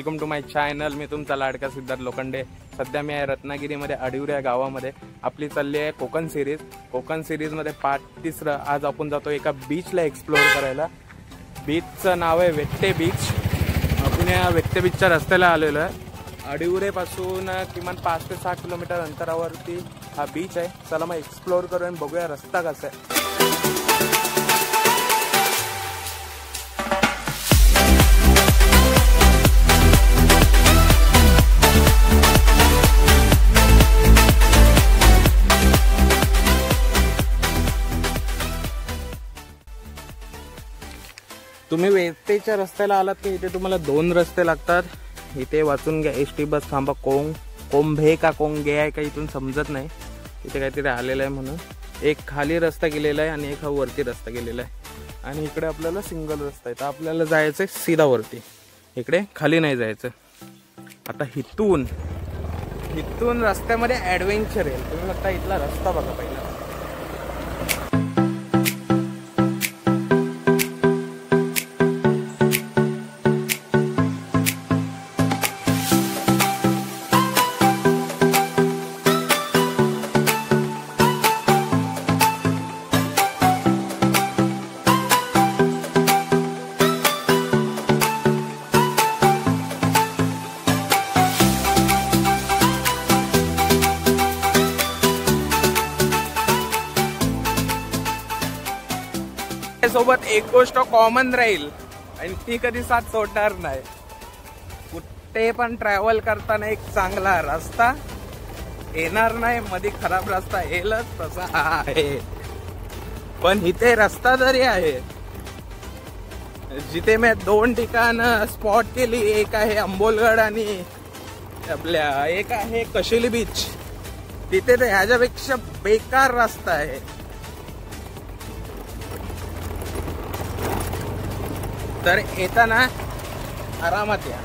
Welcome to my channel. मी तुमचा लाडका सिद्धार्थ लोखंडे. सध्या मी आहे रत्नागिरीमध्ये अडिवरे या गावामध्ये. आपली चालली आहे कोकण सिरीज. कोकण सिरीजमध्ये पार्ट 3. आज आपण जातो एका बीचला एक्सप्लोअर करायला. बीचचं नाव आहे वेत्ते बीच. आपण या वेत्ते बीचच्या रस्त्याला आलेलो आहे. अडिवरेपासून किमान 5 ते 6 किलोमीटर अंतरावरती हा बीच आहे. चला मग एक्सप्लोअर करूया आणि बघूया रस्ता कसा आहे. तुम्ही वेत्तेच्या रस्त्याला आलात की इथे तुम्हाला 2 रस्ते लागतात. इथे वाचून घ्या. एसटी बस थांबा. कोंभे का कोंगे आहे का इथून समजत नाही. इथे काहीतरी आलेलं आहे म्हणून. एक खाली रस्ता गेलेला आहे आणि एक हा वरती रस्ता गेलेला आहे. आणि इकडे आपल्याला सिंगल रस्ता आहे. तर आपल्याला जायचं आहे सीधा वरती. इकडे खाली नाही जायचं. आता इथून रस्त्यामध्ये ॲडव्हेंचर आहे. तुम्ही फक्त इथला रस्ता बघा पहिला. सोबत एक गोष्ट कॉमन राहील आणि ती कधी साथ सोडणार नाही. कुठे पण ट्रॅव्हल करताना एक चांगला रस्ता येणार नाही. मध्ये खराब रस्ता येईलच तसा आहे. पण इथे रस्ता जरी आहे, जिथे मी 2 ठिकाण स्पॉट केली. एक आहे अंबोलगड आणि आपल्या एक आहे कशेली बीच. तिथे तर ह्याच्यापेक्षा बेकार रस्ता आहे. तर येताना आरामात या.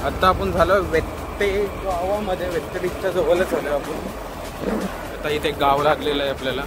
आता आपण झालो वेत्ते गावामध्ये. वेत्ते बीचच्या जवळच आलो आपण. आता इथे गाव लागलेलं आहे आपल्याला.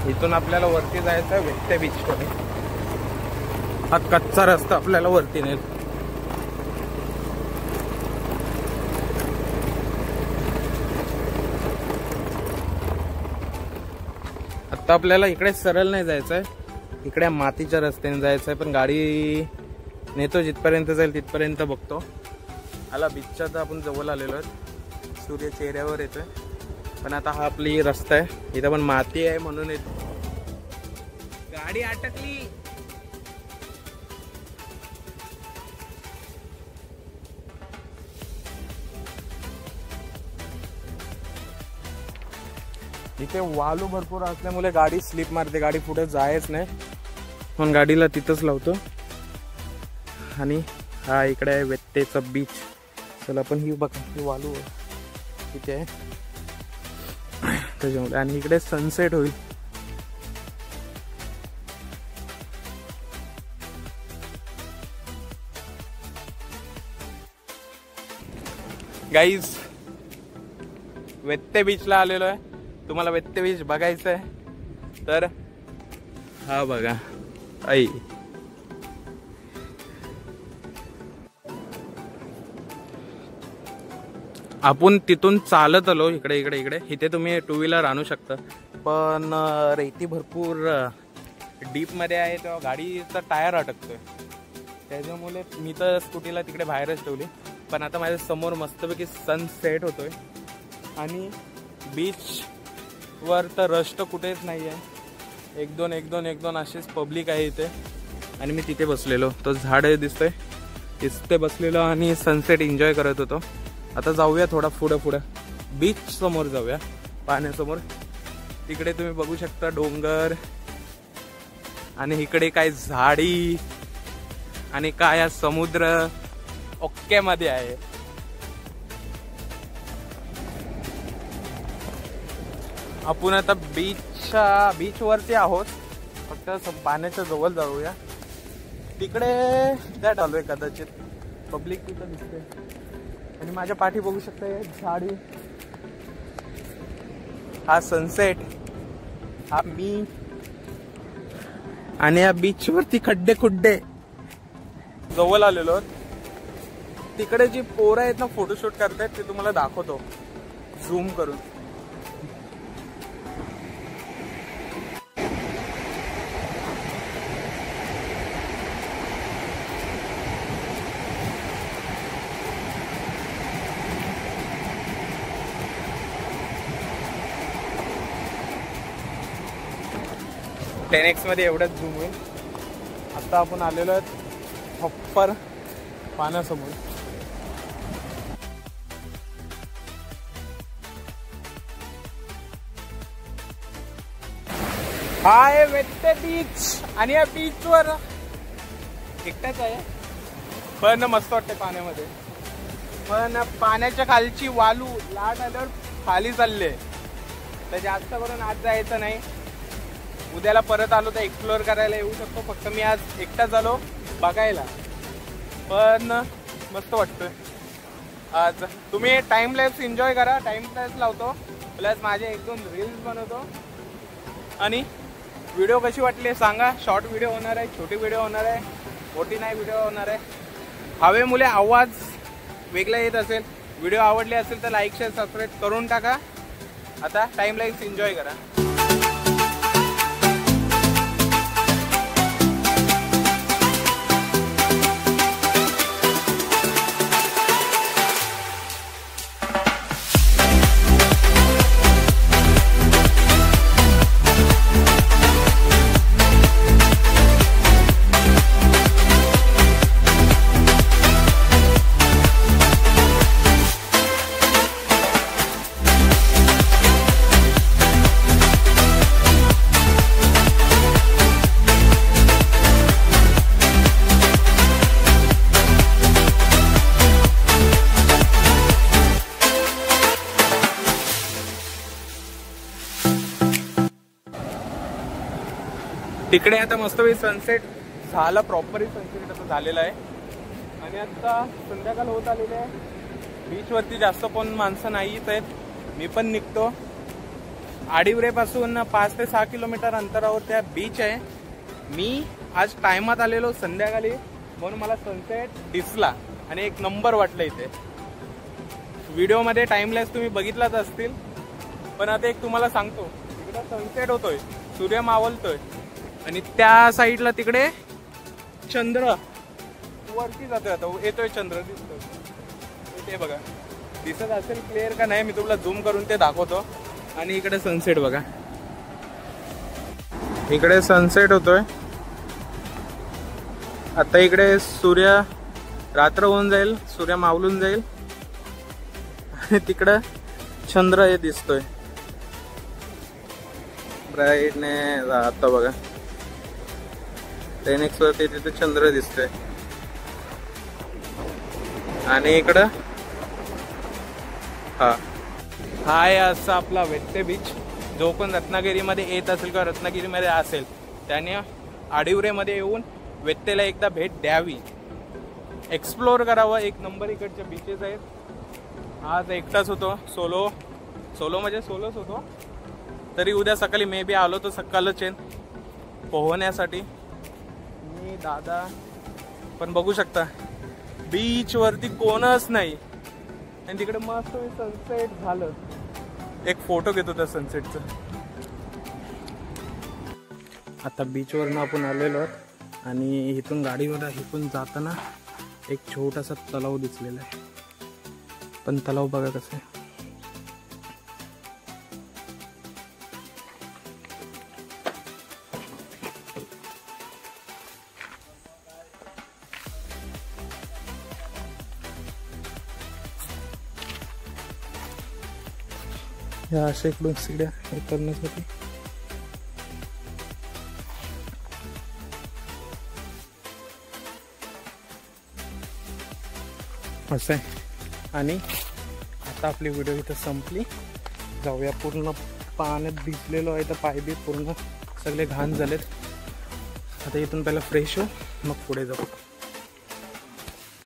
इथून आपल्याला वरती जायचं आहे वेत्ते बीच कडे. हा कच्चा रस्ता आपल्याला वरती नेल. आता आपल्याला इकडे सरळ नाही जायचंय. इकडे मातीच्या रस्त्याने जायचंय. पण गाडी नेतो जिथपर्यंत जाईल तिथपर्यंत बघतो. आला बीचच्या तर आपण जवळ आलेलो आहे. सूर्य चेहऱ्यावर येतोय. पण आता हा आपली रस्ता आहे. इथं पण माती आहे म्हणून गाडी अटकली. इथे वालू भरपूर असल्यामुळे गाडी स्लिप मारते. गाडी पुढे जायच नाही म्हणून गाडीला तिथंच लावतो. आणि हा इकडे आहे वेत्तेचा बीच. चला आपण ही बघा, ही वालू इथे आहे त्याच्यामुळे. आणि इकडे सनसेट होईल. गाईज वेत्ते बीचला आलेलो आहे. तुम्हाला वेत्ते बीच बघायचं आहे तर हा बघा आई. आपण तिथून चालत आलो इकडे इकडे इकडे. इथे तुम्ही टू व्हीलर आणू शकता, पण रेती भरपूर डीप मध्ये आहे तेव्हा गाडीचा टायर अटकतोय. त्याच्यामुळे मी तर स्कूटीला तिकडे बाहेरच ठेवली. पण आता माझ्या समोर मस्तपैकी सनसेट होतोय आणि बीच वर तर रश तर कुठेच नाही आहे. एक दोन असेच पब्लिक आहे इथे. आणि मी तिथे बसलेलो, तो झाड दिसतोय तिथे बसलेलो आणि सनसेट एन्जॉय करत होतो. आता जाऊया थोडा पुढं बीच समोर जाऊया, पाण्यासमोर. तिकडे तुम्ही बघू शकता डोंगर आणि इकडे काय झाडी आणि काय समुद्र ओके मध्ये आहे. आपण आता बीच वरती आहोत, फक्त पाण्याच्या जवळ जाऊया. तिकडे काय चालू आहे कदाचित, पब्लिक तिथं दिसते. आणि माझ्या पाठी बघू शकता झाडी, हा सनसेट, हा मी आणि या बीच वरती खड्डे खुड्डे. जवळ आलेलो, तिकडे जी पोरं आहेत ना फोटोशूट करतायत ते तुम्हाला दाखवतो झूम करून. टेनेक्स मध्ये एवढंच झूम होईल. आता आपण आलेलो आहोत हप्पर पाण्यासमोर. हा आहे वेत्ते बीच आणि या बीच वर एकटाच आहे, पण मस्त वाटते पाण्यामध्ये. पण पाण्याच्या खालची वालू लाट आल्यावर खाली चालले, तर जास्त करून आज जायचं नाही. उद्याला परत आलो तर एक्सप्लोअर करायला येऊ शकतो. फक्त मी आज एकटाच आलो बघायला, पण मस्त वाटतोय आज. तुम्ही टाइम लॅप्स एन्जॉय करा. टाइम लॅप्स लावतो प्लस माझे 1-2 रील्स बनवतो. आणि व्हिडिओ कशी वाटली सांगा. शॉर्ट व्हिडिओ होणार आहे, छोटी व्हिडिओ होणार आहे, मोठी नाही व्हिडिओ होणार आहे. हवेमुळे आवाज वेगळा येत असेल, व्हिडिओ आवडले असेल तर लाईक शेअर सबस्क्राईब करून टाका. आता टाइम लॅप्स एन्जॉय करा. तिकडे आता मस्त सनसेट झाला, प्रॉपरली सनसेट आता झालेला आहे. आणि आता संध्याकाळ होत आलेली आहे. बीचवरती जास्त पण माणसं नाहीच आहेत. मी पण निघतो. आडिवरेपासून 5 ते 6 किलोमीटर अंतरावर त्या बीच आहे. मी आज टायमात आलेलो संध्याकाळी, म्हणून मला सनसेट दिसला आणि एक नंबर वाटलं इथे. व्हिडिओमध्ये टाइमलेस तुम्ही बघितलाच असतील, पण आता एक तुम्हाला सांगतो. इकडे सनसेट होतोय, सूर्य मावळतोय आणि त्या साईडला तिकडे चंद्र वरती जातोय. आता येतोय चंद्र, दिसतोय ते बघा. दिसत असेल क्लिअर का नाही मी तुम्हाला झूम करून ते दाखवतो. आणि इकडे सनसेट बघा, इकडे सनसेट होतोय. आता इकडे सूर्य रात्र होऊन जाईल, सूर्य मावळून जाईल आणि तिकडं चंद्र हे दिसतोय ब्राईटनेस. आता बघा टेनेक्स वरती तिथे चंद्र दिसतोय आणि इकडं हा आहे असा आपला वेत्ते बीच. जो पण रत्नागिरीमध्ये येत असेल किंवा रत्नागिरीमध्ये असेल त्याने आडिवरेमध्ये येऊन वेत्तेला एकदा भेट द्यावी, एक्सप्लोअर करावं. एक नंबर इकडचे बीचेस आहेत. आज एकटाच होतो, सोलो म्हणजे सोलोच होतो. तरी उद्या सकाळी मे बी आलो तर सकाळच येईन पोहण्यासाठी. मी दादा पण बघू शकता बीच वरती कोणच नाही, आणि तिकडे मस्त सनसेट झालं. एक फोटो घेतो त्या सनसेटचा. आता बीचवरनं आपण आलेलो आहोत आणि इथून गाडीवर इथून जाताना एक छोटासा तलाव दिसलेला आहे. पण तलाव बघा कसं आहे. या अशा इकडून सीड्या हे करण्यासाठी. असं आहे. आणि आता आपली व्हिडिओ इथं संपली. जाऊया. पूर्ण पाण्यात भिजलेलो आहे तर पाय बी पूर्ण सगळे घाण झालेत. आता इथून पहिला फ्रेश हो मग पुढे जाऊ.